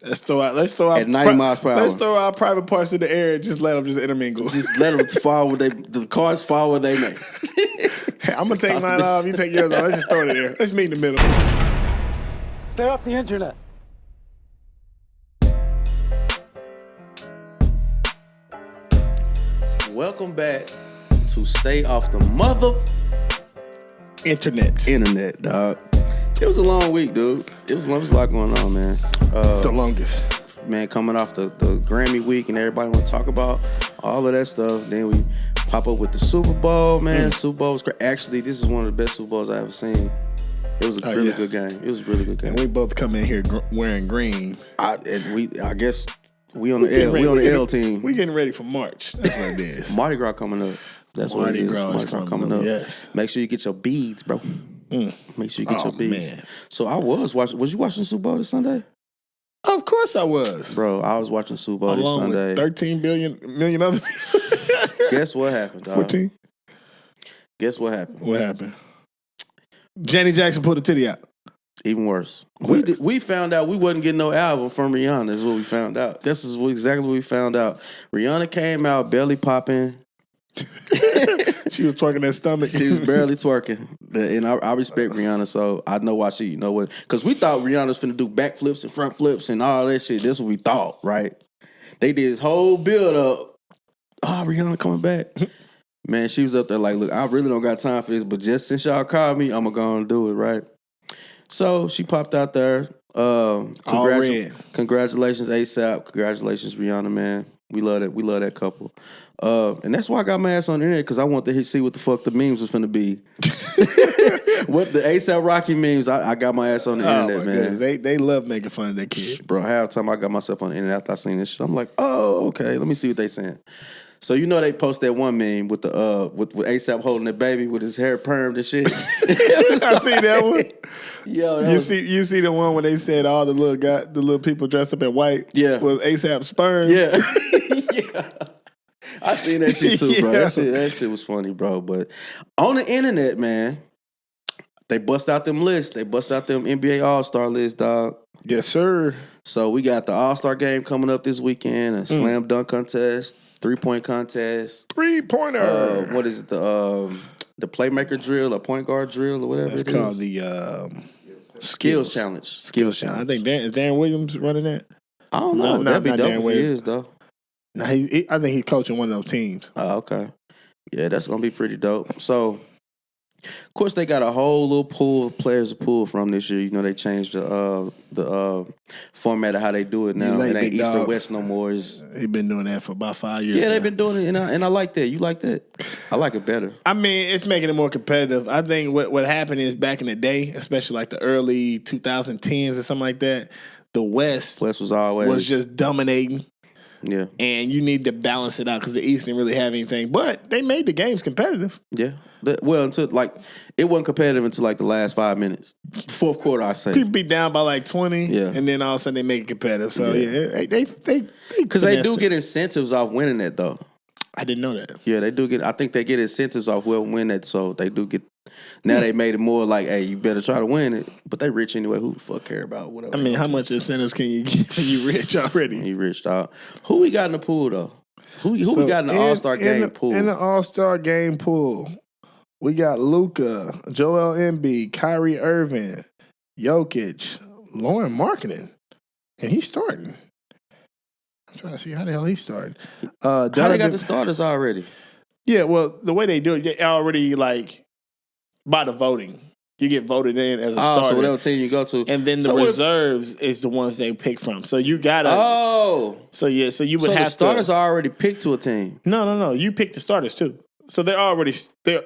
Let's throw out at 90 miles per hour. Let's throw our private parts in the air and just let them just intermingle. Just let them fall where the cards fall where they may. Hey, I'm gonna take mine off. You take yours off. Let's just throw it in there. Let's meet in the middle. Stay off the internet. Welcome back to Stay Off the Mother Internet, dog. It was a long week, dude. It was a lot going on, man. The longest. Man, coming off the Grammy week and everybody want to talk about all of that stuff. Then we pop up with the Super Bowl, man. Super Bowl was great. Actually, this is one of the best Super Bowls I've ever seen. It was a really good game. It was a really good game. And we both come in here wearing green. I guess we on the L. We on the L team. We getting ready for March. That's what it is. Mardi Gras coming up. That's what it is. Mardi Gras coming up. Yes. Make sure you get your beads, bro. Make sure you get your beads. Man. So I was watching. Was you watching Super Bowl this Sunday? Of course I was. Bro, I was watching Super Bowl this Sunday. Along with 13 million other people. Guess what happened, dog? 14? Guess what happened? What happened? Janet Jackson pulled a titty out. Even worse. We found out we wasn't getting no album from Rihana is what we found out. This is exactly what we found out. Rihanna came out belly popping. She was twerking that stomach. She was barely twerking. And I respect Rihanna, so I know why she, you know what? Because we thought Rihanna was finna do backflips and front flips and all that shit. That's what we thought, right? They did this whole build up. Oh, Rihanna coming back. Man, she was up there like, look, I really don't got time for this, but just since y'all called me, I'm going to do it, right? So she popped out there. Congratulations, ASAP. Congratulations, Rihanna, man. We love that. We love that couple. And that's why I got my ass on the internet, because I want to see what the fuck the memes was finna be. What the ASAP Rocky memes, I got my ass on the internet, man. They love making fun of that kid. Bro, half the time I got myself on the internet after I seen this shit, I'm like, oh, okay, let me see what they saying. So you know they post that one meme with the with ASAP holding that baby with his hair permed and shit. I see that one. Yo, you see the one where they said all the little people dressed up in white was ASAP sperm. Yeah. Yeah. I seen that shit too, bro. Yeah. That shit was funny, bro. But on the internet, man, they bust out them lists. They bust out them NBA Allstar lists, dog. Yes, sir. So we got the Allstar game coming up this weekend, a slam dunk contest, 3-point contest. 3-pointer. What is it? The playmaker drill, or point guard drill, or whatever. It's called the skills challenge. Skills challenge. I think is Darren Williams running that? I don't know. That'd be dope if he is, though. No, I think he's coaching one of those teams. Oh, okay. Yeah, that's gonna be pretty dope. So, of course, they got a whole little pool of players to pull from this year. You know, they changed the format of how they do it now. It ain't East or West no more. They've been doing that for about 5 years. Yeah, now. They've been doing it, and I like that. You like that? I like it better. I mean, it's making it more competitive. I think what happened is back in the day, especially like the early 2010s or something like that, the West was just dominating. Yeah. And you need to balance it out because the East didn't really have anything. But they made the games competitive. Yeah. Well, until it wasn't competitive until like the last 5 minutes. Fourth quarter, I say. People be down by like 20. Yeah. And then all of a sudden they make it competitive. So yeah, they because they do get incentives off winning that though. I didn't know that. Yeah, they do get. I think they get incentives off whoever win that. So they do get. Now they made it more like, hey, you better try to win it. But they rich anyway. Who the fuck care about whatever? I mean, how much incentives can you get when you rich already? You rich, dog. Who we got in the pool though? Who we got in the All-Star game pool? In the All-Star game pool, we got Luka, Joel Embiid, Kyrie Irving, Jokic, Lauren Markkinen, and he's starting. I'm trying to see how the hell he's starting. How they got the starters already? Yeah, well, the way they do it, they already like by the voting. You get voted in as a starter. So whatever team you go to. And then the reserves is the ones they pick from. So you gotta. Oh. So yeah, so you would have to. So the starters are already picked to a team. No. You pick the starters too. So they're already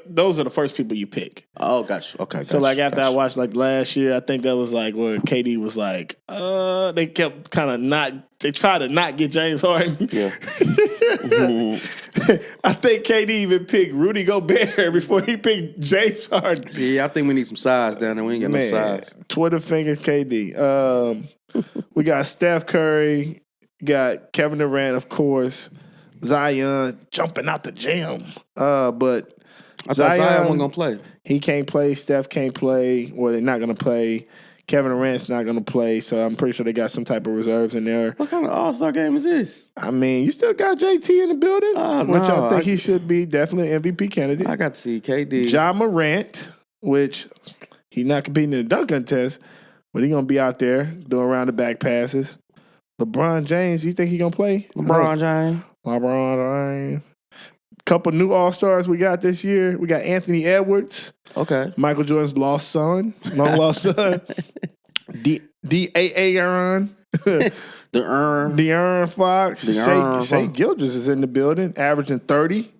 those are the first people you pick. Oh, gotcha. Okay. So like after I watched like last year, I think that was like where KD was like, they kept kind of they tried to not get James Harden. Yeah. I think KD even picked Rudy Gobert before he picked James Harden. See, I think we need some size down there. We ain't got no size. Twitter finger KD. We got Steph Curry, got Kevin Durant, of course. Zion jumping out the gym. But I thought Zion wasn't going to play. He can't play. Steph can't play. Well, they're not going to play. Kevin Durant's not going to play, so I'm pretty sure they got some type of reserves in there. What kind of All-Star game is this? I mean, you still got JT in the building, which no, I think he should be definitely an MVP candidate. I got to see KD. John Morant, which he's not competing in the dunk contest, but he's going to be out there doing around the back passes. LeBron James, you think he's going to play? LeBron James. Couple new All-Stars we got this year. We got Anthony Edwards. Okay. Michael Jordan's long lost son. D.A.A.R.on. De'Aaron Fox. Shea Gilgeous is in the building, averaging 30.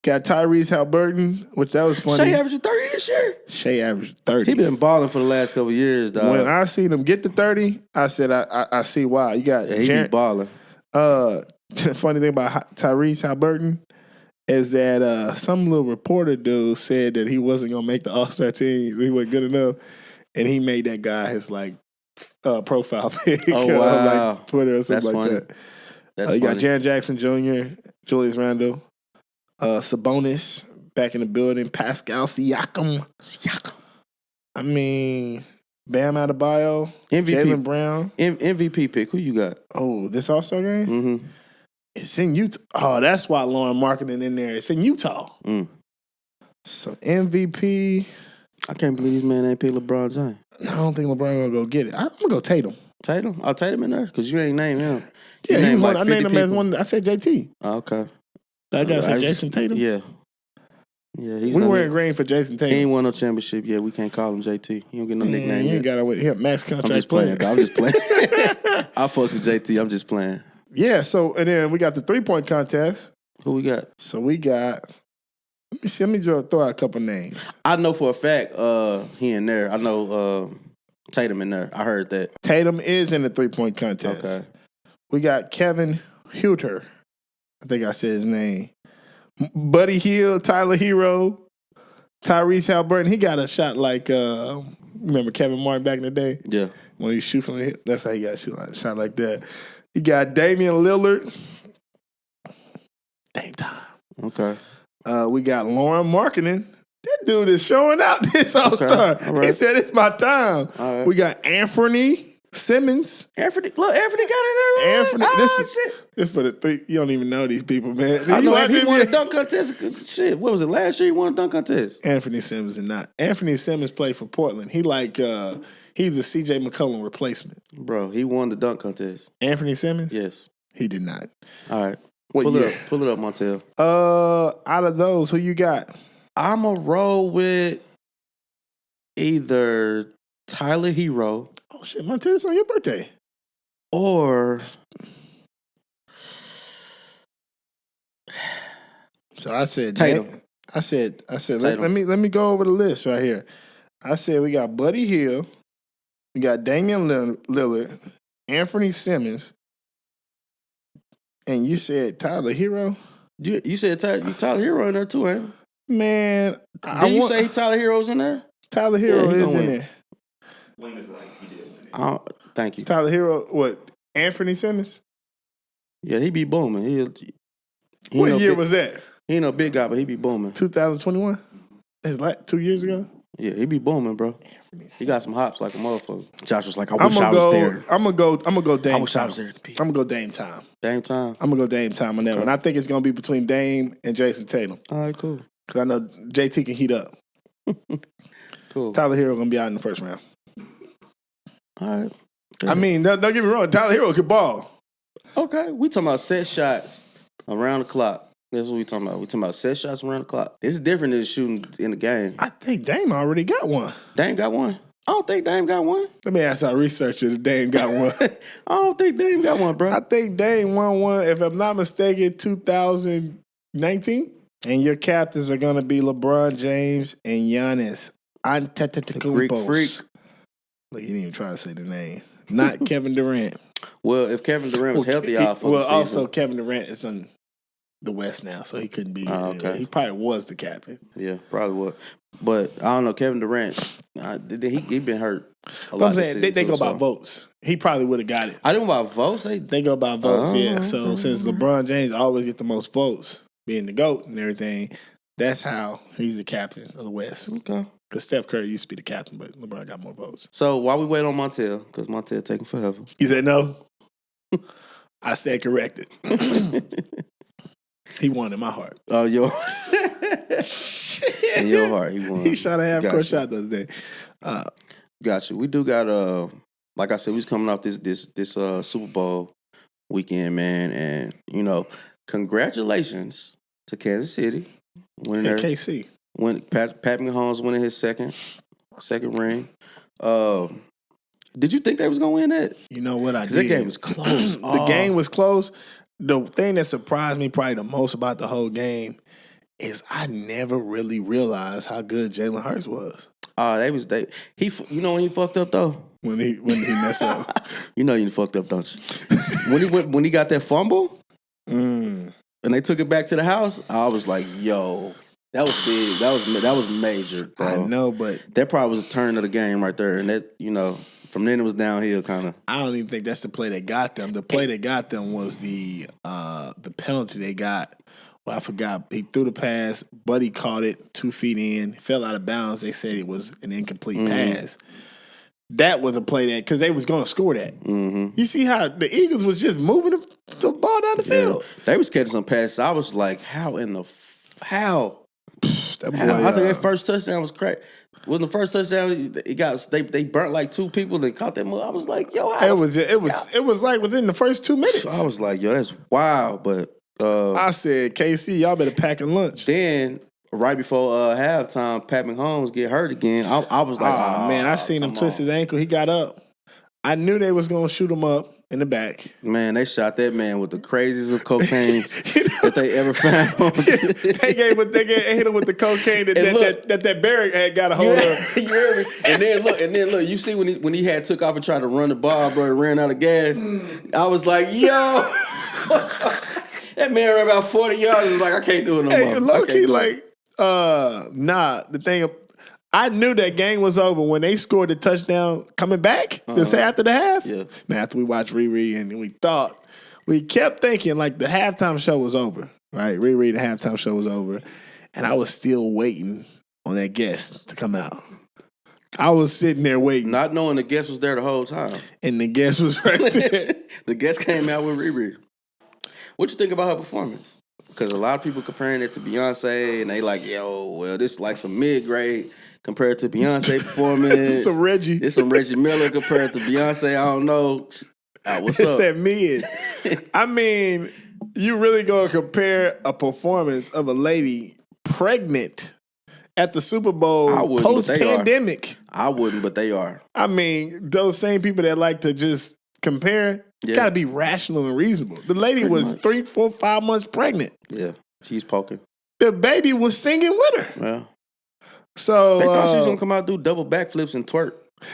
Got Tyrese Halliburton, which that was funny. Shea averaging 30 this year? Shea averaged 30. He been balling for the last couple of years, dog. When I seen him get to 30, I said, I see why. You got he be balling. Funny thing about Tyrese Halliburton is that some little reporter dude said that he wasn't going to make the All-Star team. He wasn't good enough. And he made that guy his, profile pic. Oh, wow. Twitter or something funny. that. That's you funny. got Jaren Jackson Jr., Julius Randle, Sabonis back in the building, Pascal Siakam. I mean, Bam Adebayo, MVP. Jaylen Brown. MVP pick. Who you got? Oh, this All-Star game? Mm-hmm. It's in Utah. Oh, that's why Lauren Marketing in there. It's in Utah. Mm. So MVP. I can't believe this man ain't picked LeBron James. I don't think LeBron gonna go get it. I'm gonna go Tatum. Tatum? I'll Tatum in there because you ain't named him. Yeah, You named I named him as people. one. I said JT. Oh, okay. That guy said Jason Tatum. Yeah. Yeah, he's We not wearing here. green for Jason He Tatum. ain't won no championship yet. We can't call him JT. He don't get no nickname You yet. ain't got to hit max I'm contract just playing. player. I'm just playing. I fucks with JT. I'm just playing. Yeah. So and then we got the 3-point contest. Who we got? So we got. Let me see. Let me throw out a couple names. I know for a fact he in there. I know Tatum in there. I heard that. Tatum is in the 3-point contest. Okay. We got Kevin Huerter. I think I said his name. Buddy Hield, Tyler Hero, Tyrese Halliburton. He got a shot like, remember Kevin Martin back in the day? Yeah. When he shoot from the hip. That's how he got a shot like that. You got Damian Lillard. Dame time. Okay. We got Lauren Marketing. That dude is showing out this All-Star. Okay. All right. He said, it's my time. All right. We got Anthony Simmons. Anthony got in there. Anthony, Shit. this for the three. You don't even know these people, man. I know You he won watch a dunk contest. Shit, what was it? Last year he won a dunk contest. Anthony Simmons is not. Anthony Simmons played for Portland. He he's the C.J. McCollum replacement. Bro, he won the dunk contest. Anthony Simmons? Yes. He did not. All right. What Pull year? it up. Pull it up, Montel. Out of those, who you got? I'm a roll with either Tyler Hero Oh shit, Montana's on your birthday. or So I said Tatum. I said Tatum. let me go over the list right here. I said we got Buddy Hield, we got Damian Lillard, Anthony Simmons, and you said Tyler Hero. You said Tyler Hero in there too, ain't you? Man, Did you say Tyler Hero's in there? Tyler Hero Yeah, he is gonna in win. there? Thank you. Tyler Hero, what? Anthony Simmons? Yeah, he be booming. He What no year big, was that? He ain't no big guy, but he be booming. 2021? That's like 2 years ago? Yeah, he be booming, bro. He got some hops like a motherfucker. Josh was like, I I'm wish I gonna was go. there. I'm gonna go. Dame. I wish I time. was there to compete. I'm gonna go Dame time. Dame time. I'm gonna go Dame time on that one. I think it's gonna be between Dame and Jason Tatum All right, cool. because I know JT can heat up. Cool. Tyler Hero gonna be out in the first round. All right. I mean, don't get me wrong. Tyler Hero could ball. Okay, we talking about set shots around the clock. That's what we talking about. We talking about set shots around the clock. It's different than shooting in the game. I think Dame already got one. Dame got one. I don't think Dame got one. Let me ask our researcher if Dame got one. I don't think Dame got one, bro. I think Dame won one, if I'm not mistaken, 2019. And your captains are gonna be LeBron James and Giannis Antetokounmpo. Greek freak. Look, he didn't even try to say the name. Not Kevin Durant. Well, if Kevin Durant was healthy out for the well, season. also Kevin Durant is on the West now, so he couldn't be. Oh, okay. He probably was the captain. Yeah, probably would. But I don't know, Kevin Durant, he been hurt a But lot I'm this saying they season, go too, by so. votes. He probably would have got it. I didn't know about votes. They go by votes, yeah. Oh, So since LeBron James always get the most votes, being the GOAT and everything, that's how he's the captain of the West. Okay. Because Steph Curry used to be the captain, but LeBron got more votes. So while we wait on Montel, because Montel taking forever. He said no. I stand corrected. He won in my heart. Oh, in your heart, he won. He shot a half-court shot the other day. Got you. We do got like I said, we was coming off this Super Bowl weekend, man, and congratulations to Kansas City winning their KC. When Pat Mahomes winning his second ring. Did you think they was gonna win that? You know what I did? That game was close. The game was close. The thing that surprised me probably the most about the whole game is I never really realized how good Jalen Hurts was. You know when he fucked up though? When he messed up. You know you fucked up, don't you? when he got that fumble and they took it back to the house, I was like, yo, that was big. That was major, bro. I know, but that probably was a turn of the game right there. And that, from then it was downhill kind of. I don't even think that's the play that got them. The play that got them was the penalty they got. Well, I forgot. He threw the pass. Buddy caught it 2 feet in. Fell out of bounds. They said it was an incomplete pass. That was a play that, because they was going to score that. Mm-hmm. You see how the Eagles was just moving the ball down the field. They was catching some passes. I was like, how? I think that first touchdown was crazy. When the first touchdown, they burnt like 2 people and caught that move. I was like, yo, it was like within the first 2 minutes. So I was like, yo, that's wild. But I said, KC, y'all better pack a lunch. Then right before halftime, Pat Mahomes get hurt again. I was like, oh man, I seen him twist his ankle. He got up. I knew they was gonna shoot him up in the back. Man, they shot that man with the craziest of cocaine that they ever found. they hit him with the cocaine that Barry had got a hold of. You heard me? And then look, you see when he had took off and tried to run the ball, bro, and ran out of gas. I was like, yo. That man ran about 40 yards. He was like, I can't do it no more. Low-key, the thing, I knew that game was over when they scored the touchdown coming back, say after the half. Yeah. Now, after we watched RiRi and we kept thinking like the halftime show was over, right? RiRi, the halftime show was over. And I was still waiting on that guest to come out. I was sitting there waiting. Not knowing the guest was there the whole time. And the guest was right there. The guest came out with RiRi. What you think about her performance? Because a lot of people comparing it to Beyonce, and they like, yo, well, this is like some mid-grade compared to Beyonce performance. It's some Reggie. It's some Reggie Miller compared to Beyonce. I don't know. What's up? It's that mid. I mean, you really gonna compare a performance of a lady pregnant at the Super Bowl post-pandemic? I wouldn't, but they are. I mean, those same people that like to just compare, gotta be rational and reasonable. The lady was 3, 4, 5 months pregnant. Yeah, she's poking. The baby was singing with her. Yeah. So they thought she was gonna come out and do double backflips and twerk,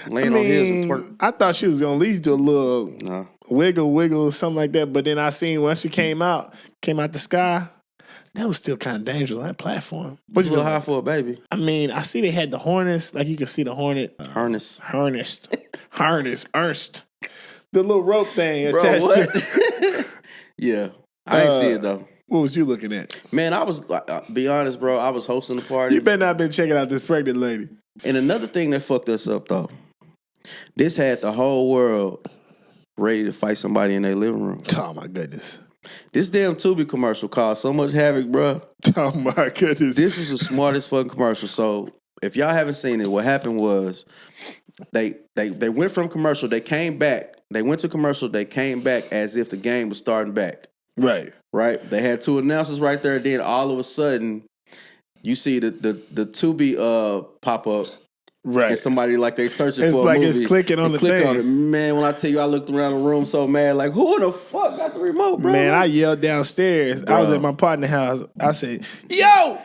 laying on heels and twerk. I thought she was gonna at least do a little wiggle, something like that. But then I seen once she came out the sky, that was still kind of dangerous on that platform. But a little high for a baby. I mean, I see they had the harness, like you can see the harness. Ernst. The little rope thing attached to. Yeah. I ain't see it though. What was you looking at? Man, I was, be honest, bro, I was hosting the party. You better not been checking out this pregnant lady. And another thing that fucked us up though, this had the whole world ready to fight somebody in their living room. Oh my goodness. This damn Tubi commercial caused so much havoc, bro. Oh my goodness. This is the smartest fucking commercial. So if y'all haven't seen it, what happened was they went from commercial, they came back. They went to commercial, they came back as if the game was starting back. Right. They had 2 announcers right there. Then all of a sudden, you see the Tubi pop up. Right. And somebody like they searching for a movie. It's it's clicking on the thing. On it. Man, when I tell you, I looked around the room so mad, like, who the fuck got the remote, bro? Man, I yelled downstairs. Bro. I was at my partner's house. I said, yo!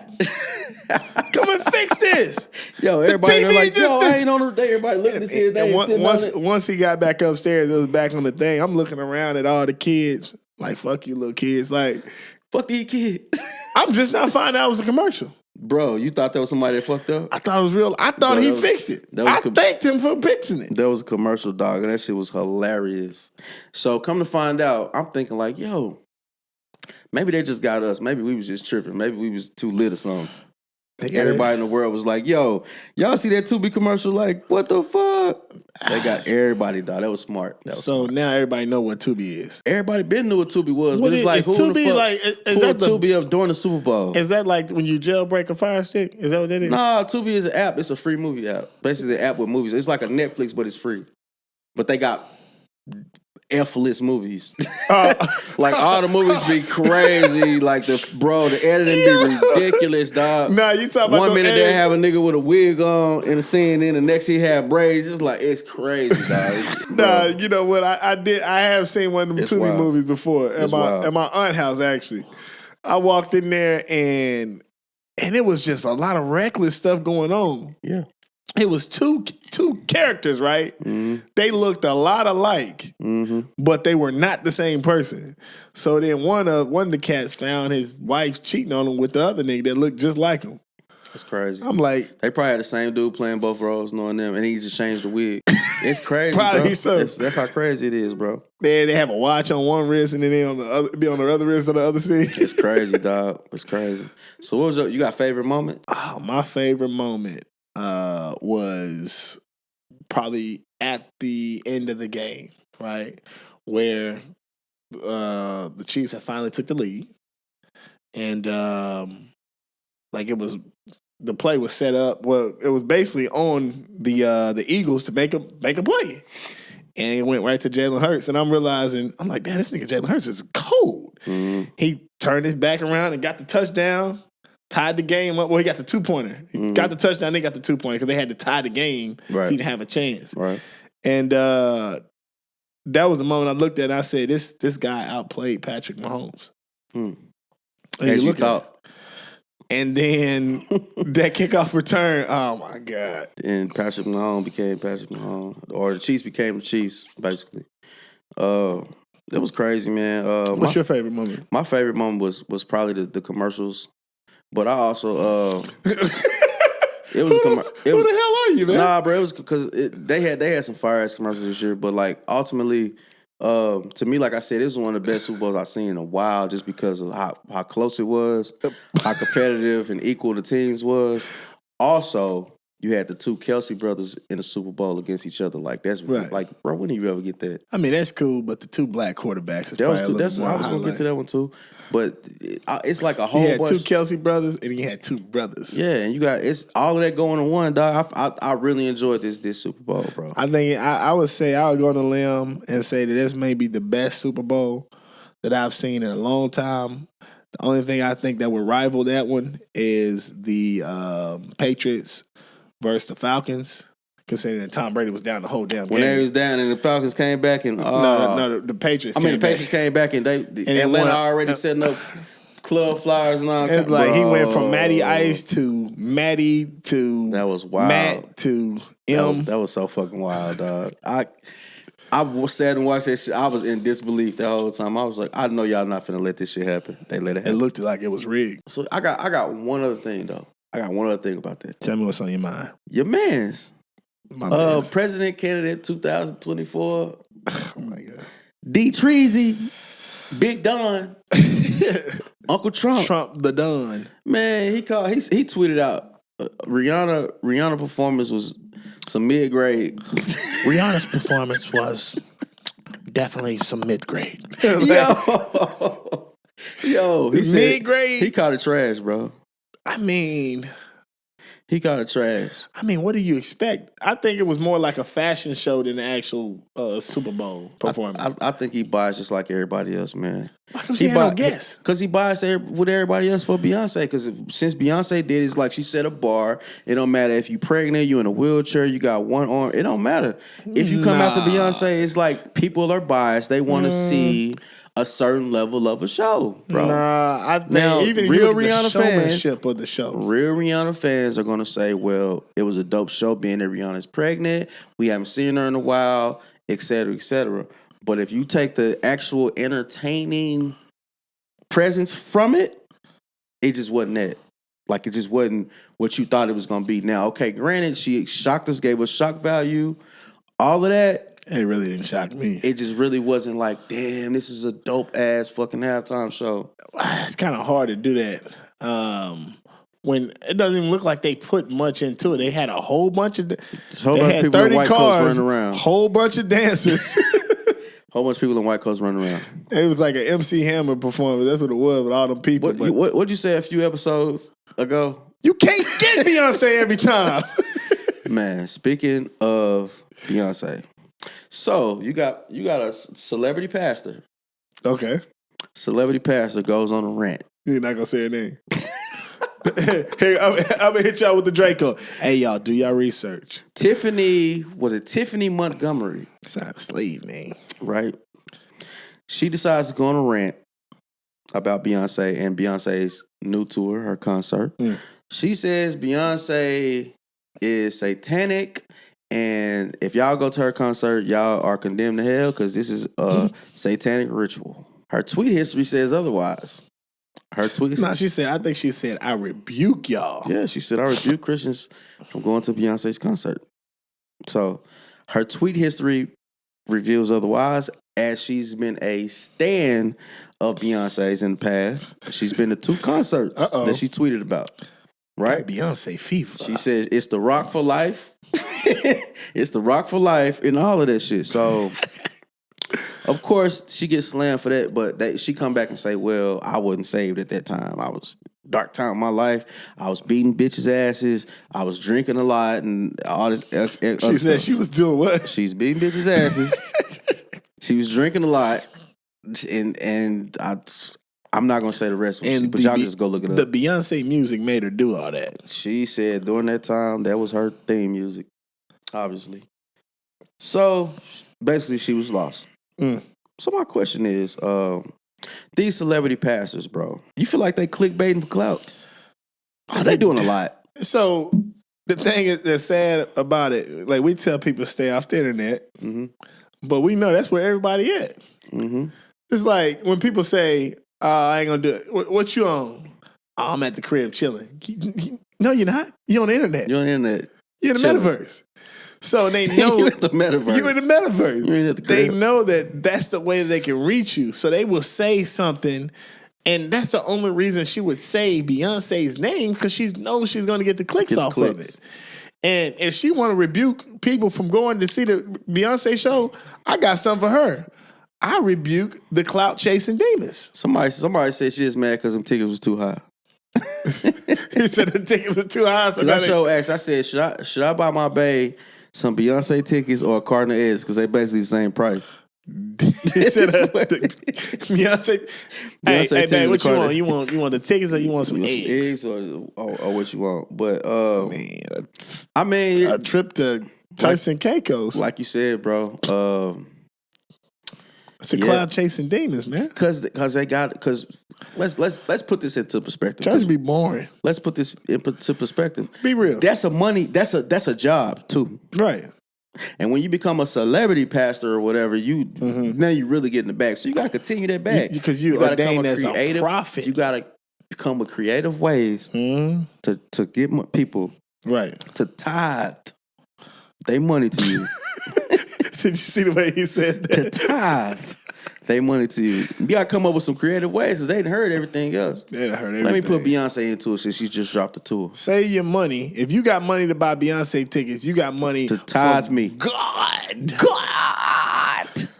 Come and fix this. Yo, everybody like, I ain't on the day. Everybody looking to see if they ain't sitting on it. Once he got back upstairs, it was back on the thing. I'm looking around at all the kids. Like, fuck you little kids. Like, fuck these kids. I'm just not finding out it was a commercial. Bro, you thought that was somebody that fucked up? I thought it was real. I thought he fixed it. I thanked him for fixing it. That was a commercial, dog, and that shit was hilarious. So come to find out, I'm thinking like, yo, maybe they just got us. Maybe we was just tripping. Maybe we was too lit or something. Everybody in the world was like, yo, y'all see that Tubi commercial? Like, what the fuck? They got everybody, dog. That was smart. So now everybody know what Tubi is. Everybody been knew what Tubi was, but it's like, is who Tubi the fuck? like? Is who that the Tubi up during the Super Bowl? Is that like when you jailbreak a Fire Stick? Is that what that is? Nah, Tubi is an app. It's a free movie app. Basically, an app with movies. It's like a Netflix, but it's free. But they got F-list movies. Like all the movies be crazy. Like the editing be ridiculous, dog. Nah, you talking about 1 minute they have a nigga with a wig on in a scene, then the next he have braids. It's like it's crazy, dog. Nah, you know what? I have seen one of them Tubi wild. movies before at my aunt's house. Actually, I walked in there and it was just a lot of reckless stuff going on. Yeah. It was two characters, right? Mm-hmm. They looked a lot alike, but they were not the same person. So then one of the cats found his wife cheating on him with the other nigga that looked just like him. That's crazy. I'm like, they probably had the same dude playing both roles, knowing them, and he just changed the wig. It's crazy, probably bro. so. That's how crazy it is, bro. They have a watch on one wrist and then they on the other wrist on the other scene. It's crazy, dog. It's crazy. So what was you got favorite moment? Oh, my favorite moment was probably at the end of the game, right? Where the Chiefs had finally took the lead. And like it was the play was set up. Well, it was basically on the Eagles to make a play. And it went right to Jalen Hurts. And I'm realizing, I'm like, man, this nigga Jalen Hurts is cold. Mm-hmm. He turned his back around and got the touchdown. Tied the game up. Well, he got the 2-pointer. He got the touchdown. They got the 2-pointer because they had to tie the game to even have a chance. Right. And that was the moment I looked at and I said, this guy outplayed Patrick Mahomes. As you thought. And then that kickoff return, oh my God. And Patrick Mahomes became Patrick Mahomes. Or the Chiefs became the Chiefs, basically. It was crazy, man. What's your favorite moment? My favorite moment was probably the commercials. But I also it was who the hell are you, man? Nah, bro, it was because they had some fire ass commercials this year. But like ultimately, to me, like I said, this is one of the best Super Bowls I've seen in a while, just because of how close it was, how competitive and equal the teams was. Also, you had the two Kelsey brothers in the Super Bowl against each other. Like that's right. Like, bro, when do you ever get that? I mean, that's cool, but the two black quarterbacks. I was gonna get to that one too. But it's like a whole. You had bunch. two Kelsey brothers, and you had two brothers. Yeah, and you got it's all of that going on one, dog. I really enjoyed this Super Bowl, bro. I think I would say I would go on a limb and say that this may be the best Super Bowl that I've seen in a long time. The only thing I think that would rival that one is the Patriots versus the Falcons. Considering that Tom Brady was down the whole damn game. When they was down and the Falcons came back and no, the Patriots. The Patriots came back and Atlanta already setting up club flyers and all. It's like he went from Matty Ice to Matty to that was wild. Matt to M. That was so fucking wild, dog. I sat and watched that shit. I was in disbelief the whole time. I was like, I know y'all not finna let this shit happen. They let it happen. It looked like it was rigged. So I got one other thing though. I got one other thing about that. Tell me what's on your mind. Your man's. President candidate 2024. Oh my God. D Treasy, Big Don, Uncle Trump. Trump the Don. Man, he tweeted out Rihanna performance was some mid-grade. Rihanna's performance was definitely some mid-grade. Yo, he said mid-grade. He called it trash, bro. I mean, he called it trash. I mean, what do you expect? I think it was more like a fashion show than the actual Super Bowl performance. I think he biased just like everybody else, man. Why don't he have no guess? Because he biased with everybody else for Beyonce. Because since Beyonce did, it's like she set a bar. It don't matter if you pregnant, you in a wheelchair, you got one arm. It don't matter. If you come after Beyonce, it's like people are biased. They want to see a certain level of a show, bro. I think now, even real if Rihanna fans, of the show, real Rihanna fans are gonna say, "Well, it was a dope show, being that Rihanna's pregnant. We haven't seen her in a while, et cetera, et cetera." But if you take the actual entertaining presence from it, it just wasn't that. Like it just wasn't what you thought it was gonna be. Now, okay, granted, she shocked us, gave us shock value, all of that. It really didn't shock me. It just really wasn't like, damn, this is a dope ass fucking halftime show. It's kind of hard to do that. when it doesn't even look like they put much into it. They had a whole bunch of whole bunch of people in white coats running around. Whole bunch of dancers. Whole bunch of people in white coats running around. It was like an MC Hammer performance. That's what it was with all them people. What'd you say a few episodes ago? You can't get Beyonce every time. Man, speaking of Beyonce, so you got a celebrity pastor. Okay. Celebrity pastor goes on a rant. You're not gonna say her name. Hey, I'm gonna hit y'all with the Draco. Hey, y'all, do y'all research. Tiphanie Montgomery? It's not a slave name, right? She decides to go on a rant about Beyonce and Beyonce's new tour, her concert. She says Beyonce is satanic, and if y'all go to her concert, y'all are condemned to hell because this is a satanic ritual. Her tweet history says otherwise. Her tweet. No, I think she said, I rebuke y'all. Yeah, she said, I rebuke Christians from going to Beyonce's concert. So her tweet history reveals otherwise, as she's been a stan of Beyonce's in the past. She's been to 2 concerts that she tweeted about. Right? Beyonce FIFA. She said, it's the rock for life. It's the rock for life and all of that shit. So, of course, she gets slammed for that, but she come back and say, well, I wasn't saved at that time. I was dark time of my life. I was beating bitches' asses. I was drinking a lot and all this. She said she was doing what? She's beating bitches' asses. She was drinking a lot. And I'm not going to say the rest of it, but y'all just go look it up. The Beyonce music made her do all that. She said during that time, that was her theme music, obviously. So, basically, she was lost. So, my question is, these celebrity pastors, bro, you feel like they clickbaiting for clout? They doing a lot. So, the thing that's sad about it, like we tell people to stay off the internet, but we know that's where everybody at. It's like when people say, I ain't gonna do it. What you on? Oh, I'm at the crib chilling. No, you're not. You're on the internet. You're on the internet. You're in the metaverse. So they know you're in the metaverse. You're in the metaverse. You ain't at the crib. They know that that's the way they can reach you. So they will say something, and that's the only reason she would say Beyonce's name, because she knows she's going to get the clicks off of it. And if she want to rebuke people from going to see the Beyonce show, I got something for her. I rebuke the clout chasing demons. Somebody said she is mad because them tickets was too high. He said the tickets were too high. So I said, should I buy my bae some Beyonce tickets or a carton of eggs? Because they basically the same price. He said Beyonce. Hey, babe, what you want? You want the tickets or you want some eggs? Eggs or what you want? But I mean, a trip to Turks and Caicos, like you said, bro. It's a cloud chasing demons, man. Because let's put this into perspective. Church be boring. Let's put this into perspective. Be real. That's a job too. Right. And when you become a celebrity pastor or whatever, now you really get in the bag. So you got to continue that bag because you ordained as a prophet. You got to come with creative ways to get people to tithe their money to you. Did you see the way he said that? To tithe they money to you. You got to come up with some creative ways because they didn't heard everything else. They didn't heard everything. Let me put Beyonce into it since she just dropped the tour. Save your money. If you got money to buy Beyonce tickets, you got money to tithe me. God.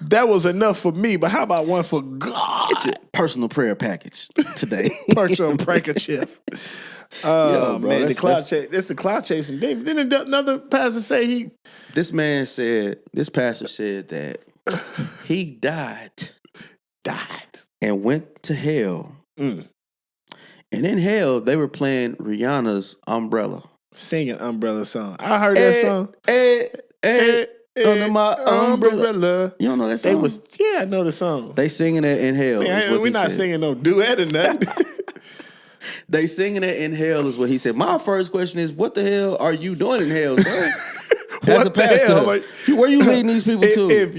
That was enough for me, but how about one for God? It's a personal prayer package today. Personal handkerchief. Oh, yeah, man, it's the cloud chasing demon. Didn't another pastor say this pastor said that he died and went to hell. And in hell, they were playing Rihanna's Umbrella. Singing Umbrella song. I heard that song. Under my umbrella. You don't know that song? I know the song. They singing it in hell. We're not singing no duet or nothing. They singing it in hell is what he said. My first question is, what the hell are you doing in hell, son? As a pastor, like, where you leading these people to? If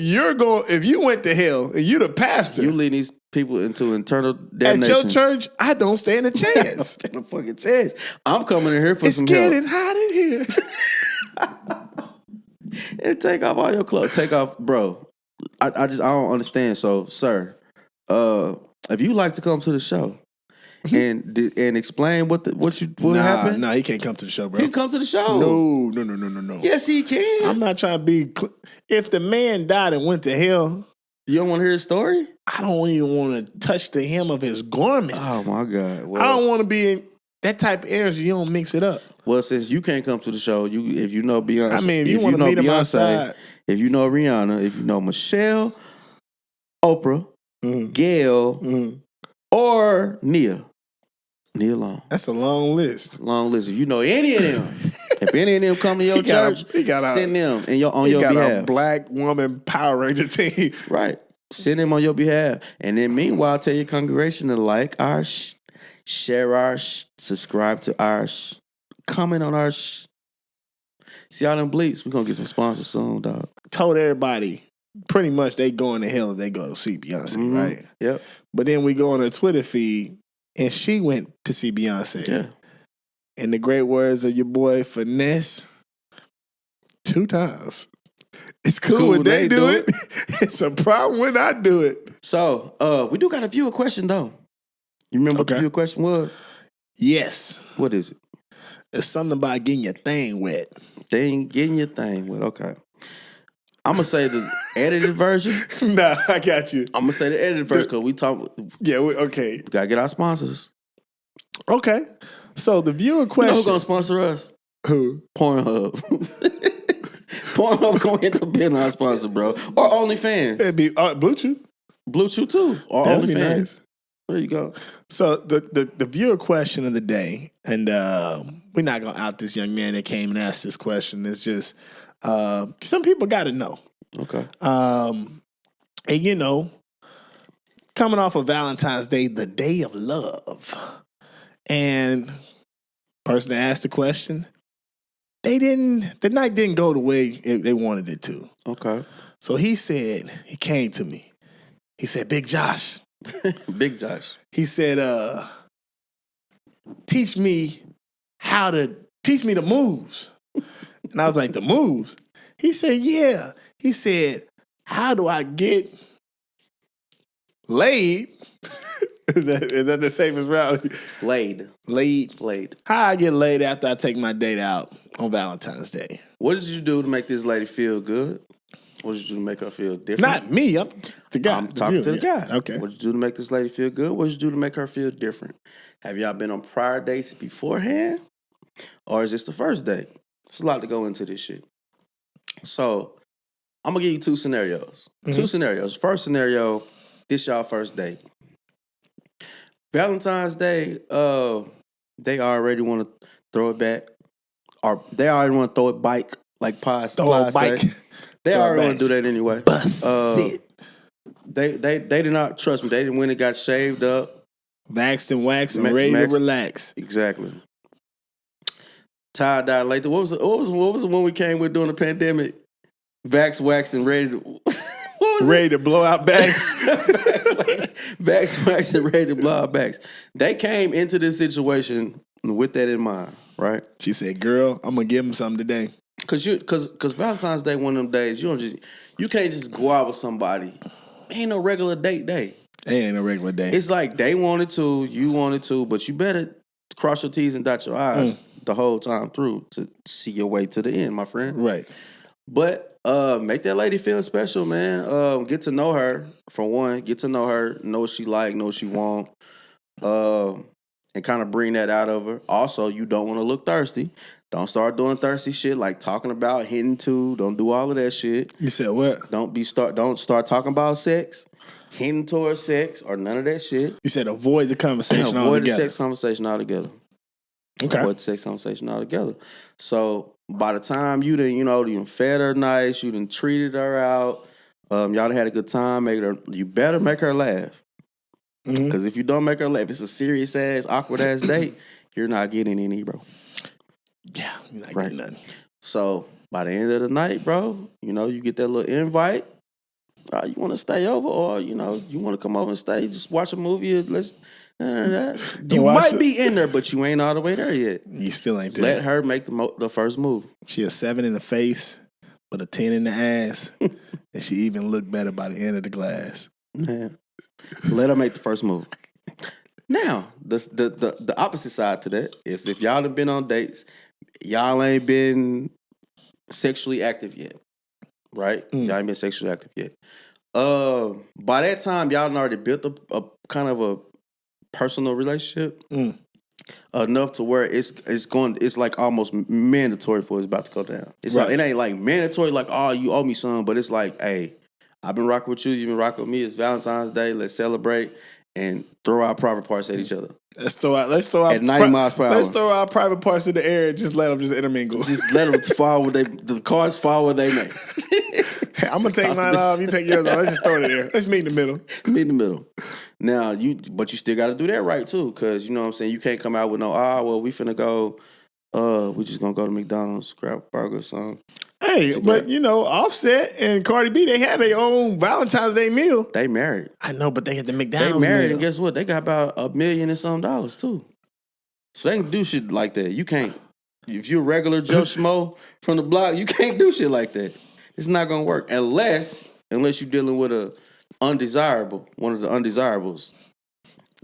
you went to hell and you the pastor, you leading these people into eternal damnation. At your church, I don't stand a chance. I don't stand a fucking chance. I'm coming in here for some help. It's getting hot in here. And take off all your clothes. Take off, bro. I don't understand. So, sir, if you like to come to the show and explain what happened? Nah, he can't come to the show, bro. He can come to the show. No. Yes, he can. I'm not trying to be. If the man died and went to hell, You don't want to hear his story? I don't even want to touch the hem of his garment. Oh my God! Well, I don't want to be in that type of energy. You don't mix it up. Well, since you can't come to the show, if you know Beyonce, I mean, if you want to meet him outside, if you know Rihanna, if you know Michelle, Oprah, Gail, or Nia Long. That's a long list. Long list. If you know any of them, if any of them come to your church, send them on your behalf. A black woman Power Ranger team. Right. Send them on your behalf. And then meanwhile, tell your congregation to like our share our subscribe to our comment on our See all them bleeps? We're going to get some sponsors soon, dog. Told everybody pretty much they going to hell if they go to see Beyonce, right? Yep. But then we go on her Twitter feed and she went to see Beyonce. Yeah. In the great words of your boy Finesse, 2 times. It's cool when they do it. It's a problem when I do it. So, we do got a viewer question, though. You remember what the viewer question was? Yes. What is it? It's something about getting your thing wet. Getting your thing wet. Okay. I'm going to say the edited version. Nah, I got you. I'm going to say the edited version because we talk. Yeah, okay. We got to get our sponsors. Okay. So the viewer question. You know who's going to sponsor us? Who? Pornhub. Pornhub going to end up being our sponsor, bro. Or OnlyFans. It'd be Bluetooth. Bluetooth too. Or That'd be OnlyFans. nice. There you go. So the viewer question of the day, and we're not going to out this young man that came and asked this question. It's just some people got to know. Okay. And you know, coming off of Valentine's Day, the day of love, and person that asked the question, the night didn't go the way they wanted it to. Okay. So he came to me. He said, Big Josh. Big Josh. He said, teach me the moves. And I was like, the moves? He said, yeah. He said, how do I get laid? Is that the safest route? Laid. How I get laid after I take my date out on Valentine's Day? What did you do to make this lady feel good? What did you do to make her feel different? Not me. I'm the guy. I'm talking to the guy. Okay. What did you do to make this lady feel good? What did you do to make her feel different? Have y'all been on prior dates beforehand? Or is this the first date? There's a lot to go into this shit. So, I'm going to give you 2 scenarios. Mm-hmm. 2 scenarios. First scenario, this y'all first date. Valentine's Day, they already want to throw it back. Or they already want to throw it bike, like Pies. Throw it bike. They already want to do that anyway. Bust it. They did not, trust me, they didn't when it got shaved up. Waxed and waxed and ready to relax. Exactly. Tie-dye later. What was the one we came with during the pandemic? Wax, and ready to... Ready to blow out bags. Wax, and ready to blow out bags. They came into this situation with that in mind, right? She said, girl, I'm going to give him something today. Cause Valentine's Day one of them days you can't just go out with somebody. Ain't no regular date day. It ain't no regular day. It's like they wanted to, you wanted to, but you better cross your T's and dot your I's the whole time through to see your way to the end, my friend. Right. But make that lady feel special, man. Get to know her for one. Get to know her, know what she like, know what she want, and kind of bring that out of her. Also, you don't want to look thirsty. Don't start doing thirsty shit like talking about hitting to. Don't do all of that shit. You said what? Don't start talking about sex, hinting towards sex, or none of that shit. You said avoid the conversation altogether. Avoid the sex conversation altogether. Okay. Avoid the sex conversation altogether. So by the time you done fed her nice, you done treated her out, y'all done had a good time. You better make her laugh. Because if you don't make her laugh, it's a serious ass, awkward ass date. You're not getting any, bro. Yeah, you're not getting nothing. So by the end of the night, bro, you get that little invite. You want to stay over, or you want to come over and stay, just watch a movie. You might be in there, but you ain't all the way there yet. You still ain't there. Let her make the first move. She a 7 in the face, but a 10 in the ass, and she even look better by the end of the glass. Man, let her make the first move. Now, the opposite side to that is if y'all have been on dates, y'all ain't been sexually active yet, right? Y'all ain't been sexually active yet. By that time, y'all done already built a kind of a personal relationship enough to where it's like almost mandatory for it's about to go down. It's like, it ain't like mandatory like, oh, you owe me some, but it's like, hey, I've been rocking with you, you've been rocking with me. It's Valentine's Day. Let's celebrate and throw our private parts at each other. Let's throw out at 90 miles per hour. Let's throw our private parts in the air and just let them just intermingle. Just let them fall where the cards fall where they may. Hey, I'm gonna take mine off. You take yours off. Let's just throw it in there. Let's meet in the middle. Meet in the middle. Now but you still got to do that right too, because you know what I'm saying. You can't come out with no well we finna go. We just gonna go to McDonald's, grab a burger or something. Hey, but you know, Offset and Cardi B, they had their own Valentine's Day meal. They married. I know, but they had the McDonald's They married, meal. and guess what? They got about $1 million and some dollars too. So they can do shit like that. You can't. If you're a regular Joe Schmo from the block, you can't do shit like that. It's not gonna work unless you're dealing with one of the undesirables.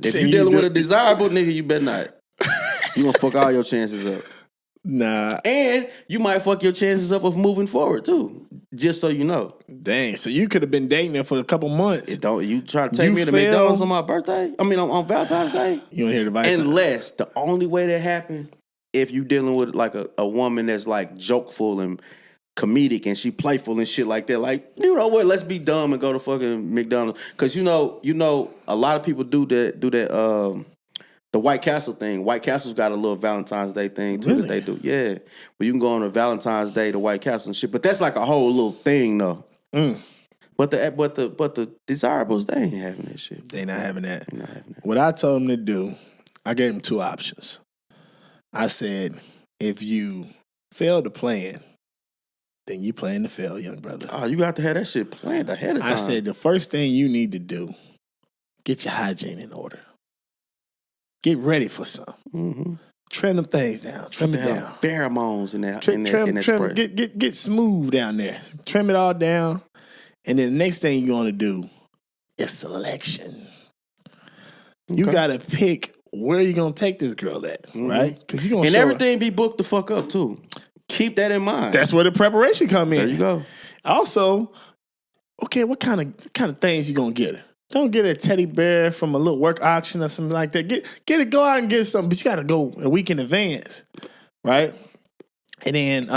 If you're dealing with a desirable nigga, you better not. You gonna fuck all your chances up. Nah. And you might fuck your chances up of moving forward too. Just so you know. Dang, so you could have been dating her for a couple months. You try to take me to McDonald's on my birthday? I mean on Valentine's Day? You don't hear the advice. Unless the only way that happens if you dealing with like a woman that's like jokeful and comedic and she playful and shit like that. Like, you know what? Let's be dumb and go to fucking McDonald's. Cause you know, a lot of people do that the White Castle thing. White Castle's got a little Valentine's Day thing too that they do. Yeah. But you can go on a Valentine's Day to White Castle and shit. But that's like a whole little thing though. But the desirables, they ain't having that shit. They not having that. What I told them to do, I gave them two options. I said, if you fail to plan, then you plan to fail, young brother. Oh, you got to have that shit planned ahead of time. I said, the first thing you need to do, get your hygiene in order. Get ready for something. Mm-hmm. Trim them things down. Trim it down. Pheromones in that spray. Get smooth down there. Trim it all down. And then the next thing you're going to do is selection. You got to pick where you're going to take this girl at, right? Because you're going to and everything be booked the fuck up, too. Keep that in mind. That's where the preparation come in. There you go. Also, okay, what kind of things you going to get her? Don't get a teddy bear from a little work auction or something like that. Get it, go out and get something, but you got to go a week in advance, right? And then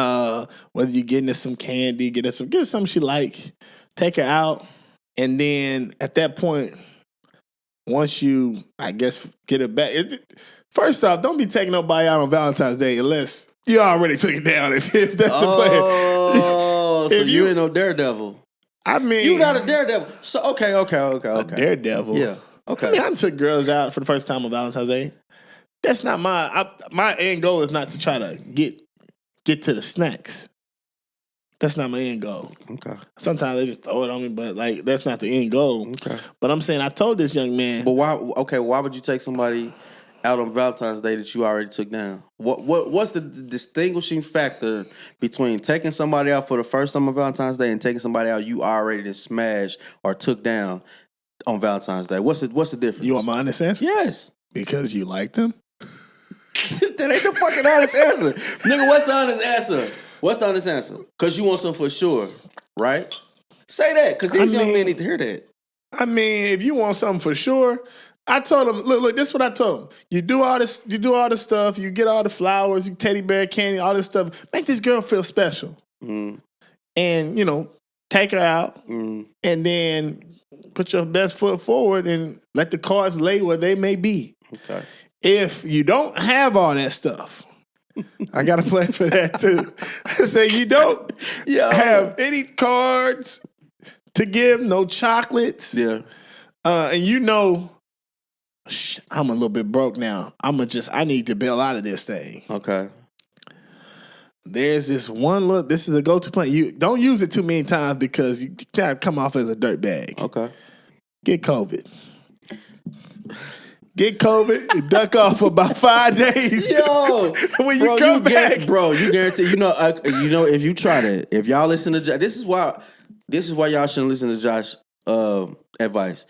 whether you're getting her some candy, get something she like, take her out, and then at that point, once you, I guess, get her back. First off, don't be taking nobody out on Valentine's Day unless you already took it down. If that's the plan. Oh, so you ain't no daredevil. I mean, you not a daredevil. So okay. A daredevil. Yeah. Okay. I mean, I took girls out for the first time on Valentine's Day. That's not my end goal is not to try to get to the snacks. That's not my end goal. Okay. Sometimes they just throw it on me, but like that's not the end goal. Okay. But I'm saying I told this young man. But why? Okay, why would you take somebody out on Valentine's Day that you already took down? What's the distinguishing factor between taking somebody out for the first time on Valentine's Day and taking somebody out you already did smash or took down on Valentine's Day? What's the difference? You want my honest answer? Yes. Because you like them? That ain't the fucking honest answer. Nigga, what's the honest answer? What's the honest answer? Because you want something for sure, right? Say that, because these young men need to hear that. I mean, if you want something for sure, I told him, look, this is what I told him. You do all this stuff, you get all the flowers, teddy bear, candy, all this stuff. Make this girl feel special. Mm. And, take her out and then put your best foot forward and let the cards lay where they may be. Okay. If you don't have all that stuff, I got to plan for that too. I say you don't have any cards to give, no chocolates. Yeah. And I'm a little bit broke now. I need to bail out of this thing. Okay. There's this one this is a go-to plan. You don't use it too many times because you kind of come off as a dirtbag. Okay. Get COVID. Get COVID and duck off for about 5 days. Yo, when you come back, you guarantee. If you try that, if y'all listen to Josh, this is why y'all shouldn't listen to Josh advice.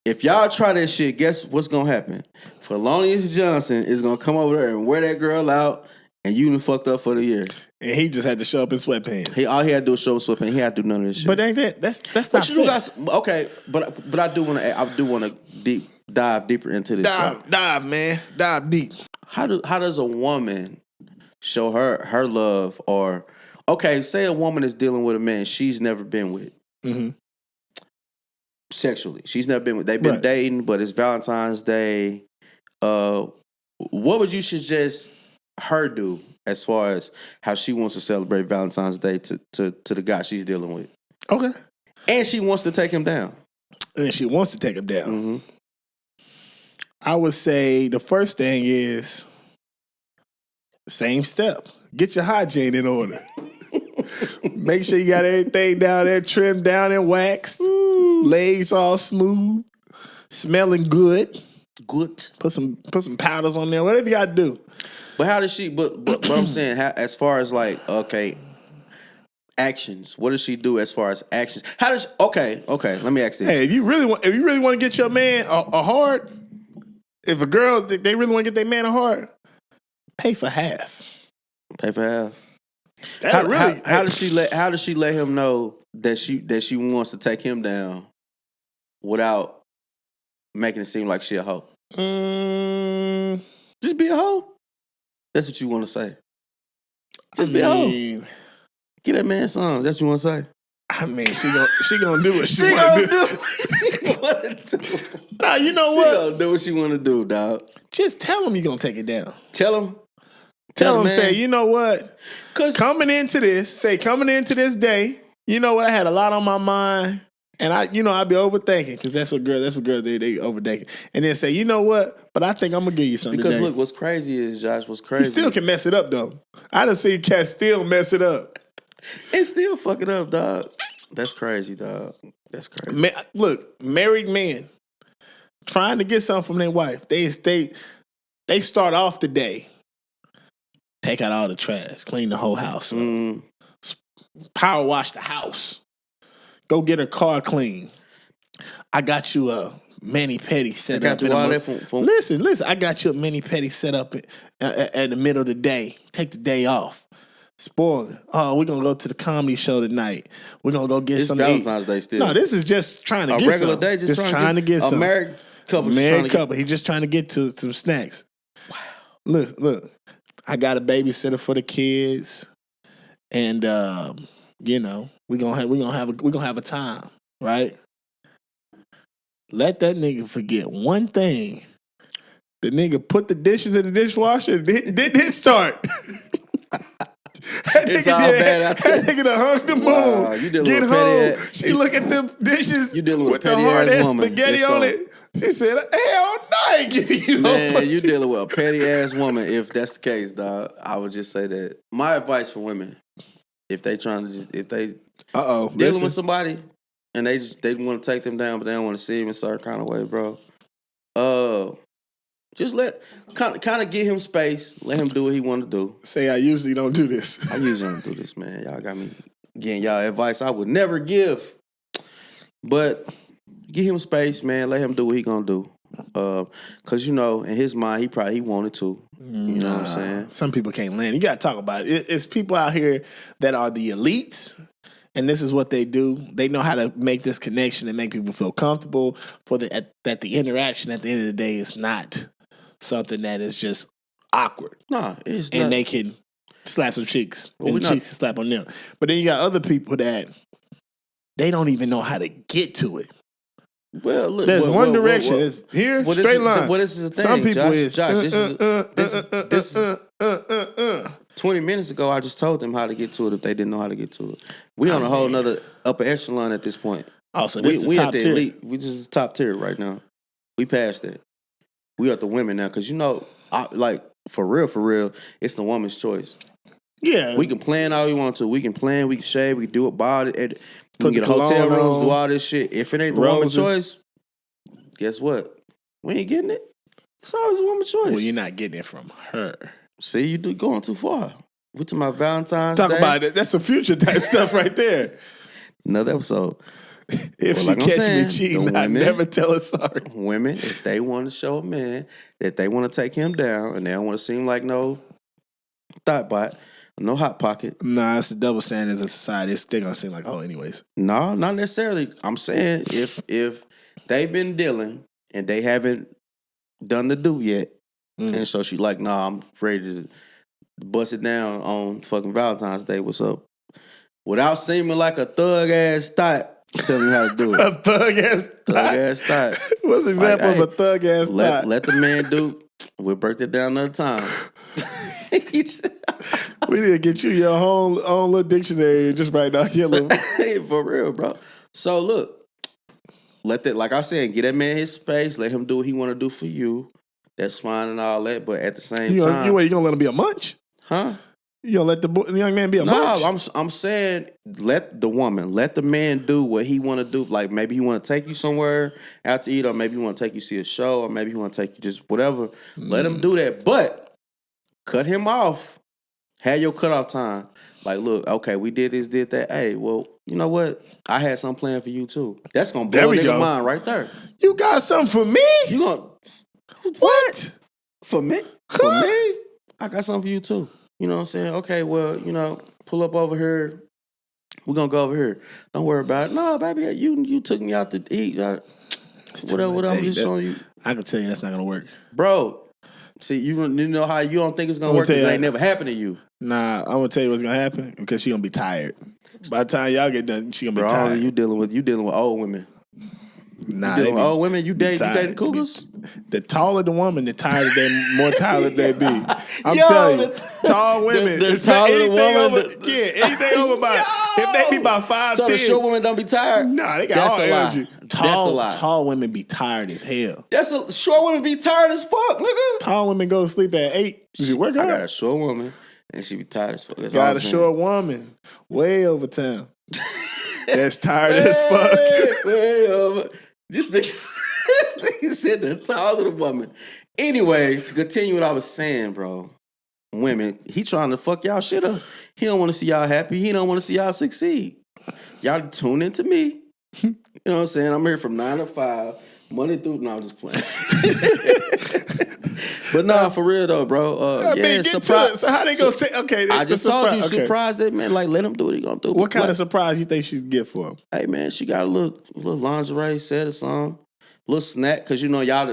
if y'all try that shit, guess what's gonna happen? Felonious Johnson is gonna come over there and wear that girl out, and you done fucked up for the year. And he just had to show up in sweatpants. All he had to do was show up in sweatpants. He had to do none of this shit. But ain't that's But not you fair. guys, okay, but I do want to dive deeper into this. Dive, man. Dive deep. How does a woman show her love, or okay, say a woman is dealing with a man she's never been with sexually. She's never been with. They've been dating, but it's Valentine's Day. What would you suggest her do as far as how she wants to celebrate Valentine's Day to the guy she's dealing with? Okay. And she wants to take him down. And she wants to take him down. Mm-hmm. I would say the first thing is same step. Get your hygiene in order. Make sure you got everything down there trimmed down and waxed. Legs all smooth. Smelling good. Good. Put some powders on there. Whatever you got to do. But how does she? But I'm saying, as far as like, okay, actions. What does she do as far as actions? How does? Okay. Let me ask this. Hey, if you really want to get your man a heart, if a girl they really want to get their man a heart, pay for half. Pay for half. How does she let him know that she wants to take him down without making it seem like she a hoe? Just be a hoe. That's what you want to say. Just be a hoe. Get that man some. That's what you want to say. I mean, she gonna do what she want to do. Nah, you know what? She gonna do what she want to do, dog. Just tell him you gonna take it down. Tell him. Tell him, say, you know what? Coming into this day, you know what? I had a lot on my mind, and I'd be overthinking because that's what girls they overthinking. And then say, you know what? But I think I'm gonna give you something. Because today. look, what's crazy is Josh. What's crazy? He still can mess it up though. I done seen cats still mess it up. And still fuck it up, dog. That's crazy, dog. That's crazy. Look, married men trying to get something from their wife. They start off the day. Take out all the trash, clean the whole house up. Power wash the house. Go get her car clean. I got you a mani-pedi set up. Listen. I got you a mani-pedi set up at the middle of the day. Take the day off. Spoil it. Oh, we're going to go to the comedy show tonight. We're going to go get some. It's Valentine's Day still. No, this is just trying to get some. A regular day, just trying to get some. A married couple. He's just trying to get to some snacks. Wow. Look. I got a babysitter for the kids, and we're gonna have a time, right? Let that nigga forget one thing. The nigga put the dishes in the dishwasher and didn't hit start. It's all bad out there. That nigga done hung the moon. Wow, you dealing Get with home. She look at them dishes. You dealing with the hard ass spaghetti on it. She said, hell no, I ain't giving you no pussy. Man, you dealing with a petty ass woman. If that's the case, dog, I would just say that. My advice for women, if they dealing with somebody and they want to take them down, but they don't want to see him in a certain kind of way, bro. Just kind of give him space. Let him do what he want to do. Say I usually don't do this. I usually don't do this, man. Y'all got me getting y'all advice I would never give. But give him space, man. Let him do what he gonna do. Cause in his mind, he wanted to. You know what I'm saying? Some people can't land. You gotta talk about it. It's people out here that are the elites, and this is what they do. They know how to make this connection and make people feel comfortable. That the interaction at the end of the day is not something that is just awkward. No, it's not. And they can slap some cheeks, and the cheeks can slap on them. But then you got other people that they don't even know how to get to it. Well, look, there's one direction. It's here, straight line. What is the thing? Some people Josh, this is 20 minutes ago, I just told them how to get to it if they didn't know how to get to it. We on a whole nother upper echelon at this point. Oh, so this is the top at the tier. elite. We just the top tier right now. We passed that. We are the women now because for real, it's the woman's choice. Yeah, we can plan all we want to. We can plan. We can shave. We can do about it. We can get hotel rooms, do all this shit. If it ain't the woman's choice, guess what? We ain't getting it. It's always a woman's choice. Well, you're not getting it from her. See, you going too far. We talking about Valentine's Talk Day. about it. That's some future type stuff right there. Another episode. If Well, she like I'm catch me saying, cheating, the I women- never tell her sorry. Women, if they want to show a man that they want to take him down and they don't want to seem like no thought bot, no hot pocket. Nah, it's the double standards of society. It's still gonna seem like anyways. No, not necessarily. I'm saying if they've been dealing and they haven't done the do yet, and so she's like, nah, I'm ready to bust it down on fucking Valentine's Day. What's up? Without seeming like a thug ass thought, telling me how to do it. A thug ass thought. What's the example Like, of a thug ass thought? Let the man do. We'll break it down another time. We need to get you your own little dictionary just right now. For real, bro. So look, let that, like I said, get that man his space. Let him do what he want to do for you. That's fine and all that. But at the same time, you gonna let him be a munch? Huh? You gonna let the young man be a munch? No, I'm saying let the man do what he want to do. Like maybe he want to take you somewhere out to eat, or maybe he want to take you see a show, or maybe he want to take you just whatever. Let him do that, but cut him off. Have your cutoff time. Like, look, okay, we did this, did that. Hey, well, you know what? I had something planned for you too. That's gonna blow a nigga mind right there. You got something for me? You gonna what? For me? For me? I got something for you too. You know what I'm saying? Okay, well, pull up over here. We're gonna go over here. Don't worry about it. No, baby, you took me out to eat. Whatever, I'm just showing you. I can tell you that's not gonna work. Bro, see, you know how you don't think it's gonna work because it ain't never happened to you. Nah, I'm gonna tell you what's gonna happen because she gonna be tired. By the time y'all get done, she gonna be tired. You dealing with old women. Nah, you dealing with old women. You dating cougars? The taller the woman, the more tired they be. I'm telling you, tall women. The taller the woman, anything over about. If they be about 5'10", so the short women don't be tired. Nah, they got all energy. That's a lie. Tall women be tired as hell. Short women be tired as fuck, nigga. Tall women go to sleep at 8. You work hard. I got a short woman, and she be tired as fuck. That's got a short woman, way over town. That's tired as fuck. Way over. This nigga said the taller the woman. Anyway, to continue what I was saying, bro. Women, he trying to fuck y'all shit up. He don't want to see y'all happy. He don't want to see y'all succeed. Y'all tune into me. You know what I'm saying? I'm here from 9 to 5, Monday through. No, I'm just playing. But nah, for real though, bro. Surprise. So how they gonna take? Okay, I just told you, surprise that man. Like, let him do what he gonna do. What kind of surprise you think she'd get for him? Hey man, she got a little lingerie set or something, little snack. Cause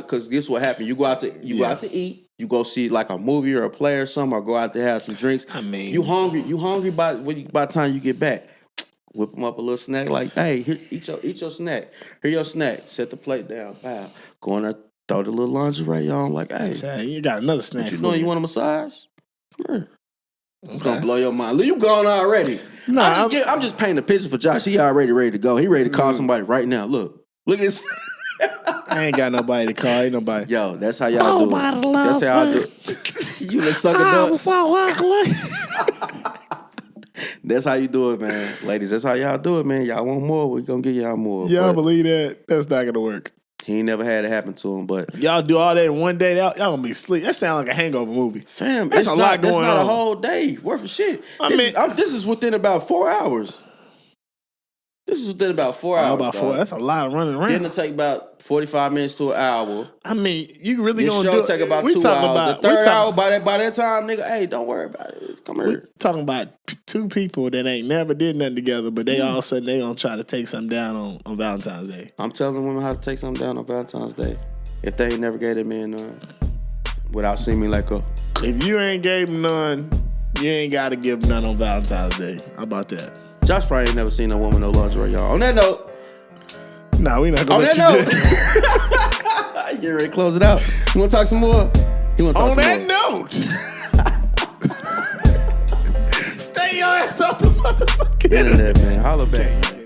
cause this is what happened. You go out to eat. You go see like a movie or a play or something, or go out to have some drinks. I mean, you hungry by the time you get back. Whip them up a little snack. Like, hey, here, eat your snack. Here your snack. Set the plate down. Pow. Go in there. Throw the little lingerie on, like, hey, you got another snack. What you doing? You want a massage? Come here. It's gonna blow your mind. You gone already. Nah, I'm just painting a picture for Josh. He already ready to go. He ready to call somebody right now. Look at this. I ain't got nobody to call. Ain't nobody. Yo, that's how y'all do it. That's how I do it. You let's suck it up. I'm so ugly. That's how you do it, man. Ladies, that's how y'all do it, man. Y'all want more? We gonna give y'all more. Y'all believe that? That's not gonna work. He ain't never had it happen to him, but y'all do all that in one day. Y'all gonna be asleep. That sounds like a hangover movie. Fam, that's a lot going on. That's not a whole day worth of shit. This is within about 4 hours. This is within about 4 hours. About 4. That's a lot of running around. Then it take about 45 minutes to an hour. I mean, you really this gonna show do take about 2 hours. The third hour, by that time, nigga, hey, don't worry about it. Come here. We talking about two people that ain't never did nothing together, but they all of a sudden they gonna try to take something down on Valentine's Day. I'm telling women how to take something down on Valentine's Day. If they ain't never gave that man none, without seeming like a. If you ain't gave him none, you ain't gotta give none on Valentine's Day. How about that? Josh probably ain't never seen a woman no lingerie, y'all. On that note. Nah, we not gonna let you get ready to close it out. You wanna talk some more? On that note. Stay your ass off the motherfucking internet, man. Holla back.